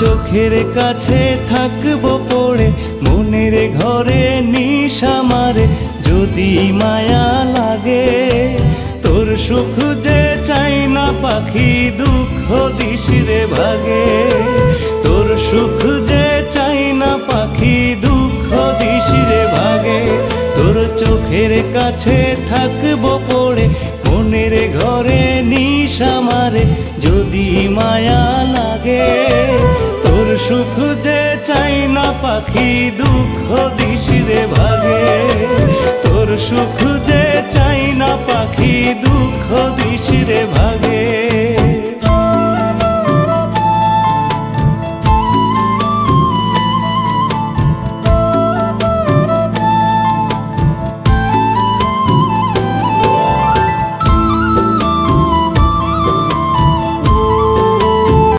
চোখের কাছে থাকবো পড়ে মনের ঘরে নিশা মারে যদি মায়া লাগে। তোর সুখ যে চাই না পাখি দুঃখ দিস রে ভাগে। তোর সুখ যে চাই না পাখি দুঃখ দিস রে ভাগে। তোর চোখের কাছে থাকবো পড়ে মনের ঘরে নিশা মারে যদি মায়া লাগে। তোর সুখ যে চাই না পাখি দুঃখ দিস রে ভাগে। তোর সুখ যে চাই না পাখি দুঃখ দিস রে ভাগে।